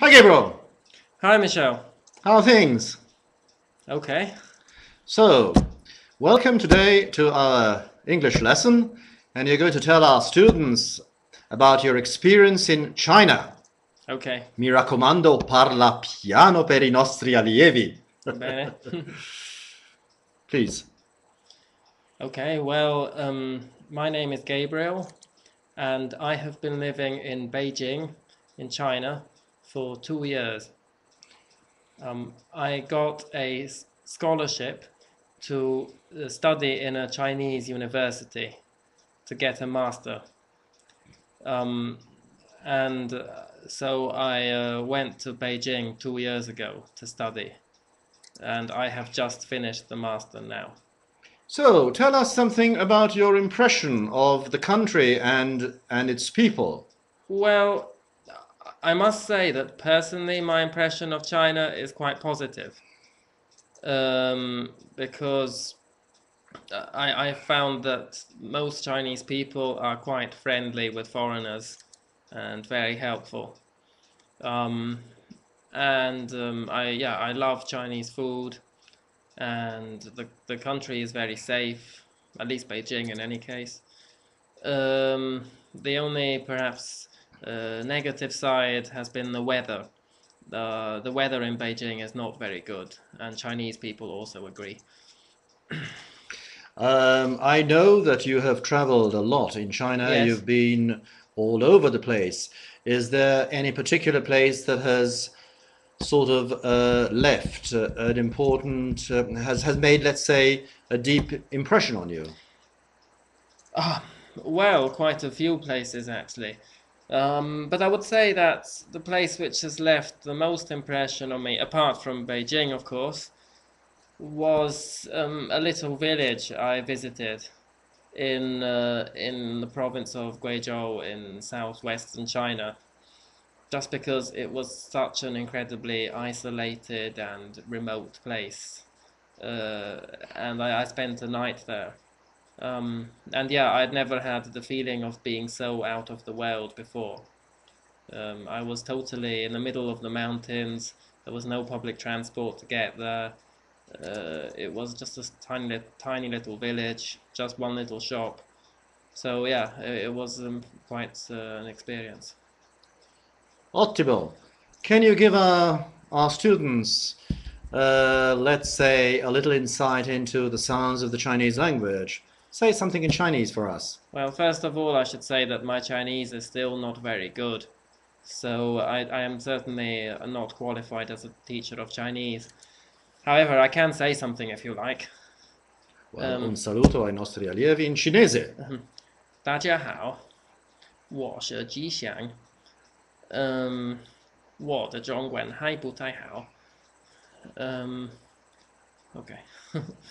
Hi Gabriel, Hi, Michel. how are things? Okay. So, welcome today to our English lesson, and you're going to tell our students about your experience in China. Okay. Mi raccomando, parla piano per I nostri allievi. Bene. Please. Okay. Well, my name is Gabriel, and I have been living in Beijing, in China, for 2 years. I got a scholarship to study in a Chinese university to get a master. Um, and so I went to Beijing 2 years ago to study, and I have just finished the master now. So, tell us something about your impression of the country and its people. Well, I must say that personally, my impression of China is quite positive, because I found that most Chinese people are quite friendly with foreigners and very helpful. Um, and I love Chinese food, and the country is very safe, at least Beijing in any case. The only perhaps negative side has been the weather. The weather in Beijing is not very good, and Chinese people also agree. I know that you have traveled a lot in China. Yes. You've been all over the place. Is there any particular place that has sort of left an important, has made, let's say, a deep impression on you? Ah, well, quite a few places actually. But I would say that the place which has left the most impression on me, apart from Beijing, of course, was a little village I visited in the province of Guizhou in southwestern China, just because it was such an incredibly isolated and remote place. And I spent a night there. And yeah, I'd never had the feeling of being so out of the world before. I was totally in the middle of the mountains. There was no public transport to get there. It was just a tiny little village, just one little shop. So yeah, it was quite an experience. Ottimo. Can you give our students, let's say, a little insight into the sounds of the Chinese language? Say something in Chinese for us. Well, first of all, I should say that my Chinese is still not very good. So I am certainly not qualified as a teacher of Chinese. However, I can say something if you like. Well, un Um, saluto ai nostri allievi in cinese. 大家好，我是吉祥。嗯，我的中文还不太好。Um, okay.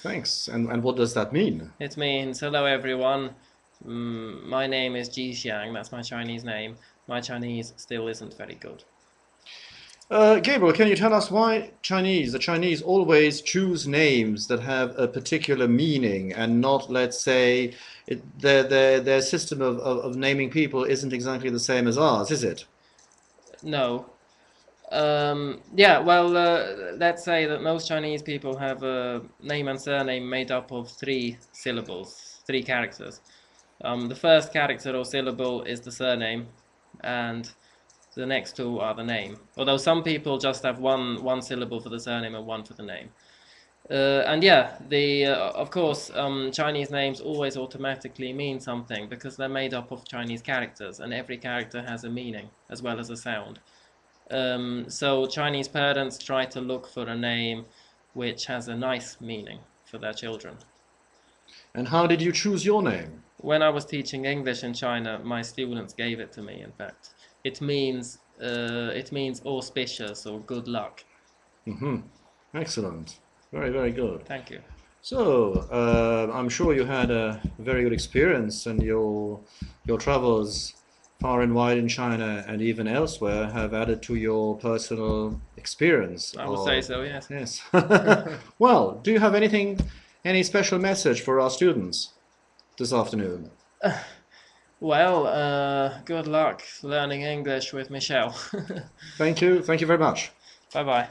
Thanks. And what does that mean? It means hello everyone. My name is Ji Xiang. That's my Chinese name. My Chinese still isn't very good. Gabriel, can you tell us why the Chinese always choose names that have a particular meaning and not, let's say, their system of naming people isn't exactly the same as ours, is it? No. Yeah, well, let's say that most Chinese people have a name and surname made up of 3 syllables, 3 characters. The first character or syllable is the surname, and the next two are the name. Although some people just have one syllable for the surname and one for the name. And yeah, the of course, Chinese names always automatically mean something because they're made up of Chinese characters, and every character has a meaning as well as a sound. So Chinese parents try to look for a name which has a nice meaning for their children. And how did you choose your name? When I was teaching English in China, my students gave it to me. In fact, it means auspicious or good luck. Hmm. Excellent. Very, very good. Thank you. So, I'm sure you had a very good experience, and your travels far and wide in China and even elsewhere have added to your personal experience I would say of, so. Yes. yes. Well, do you have any special message for our students this afternoon? Well, good luck learning English with Michel. Thank you. Thank you very much. Bye bye.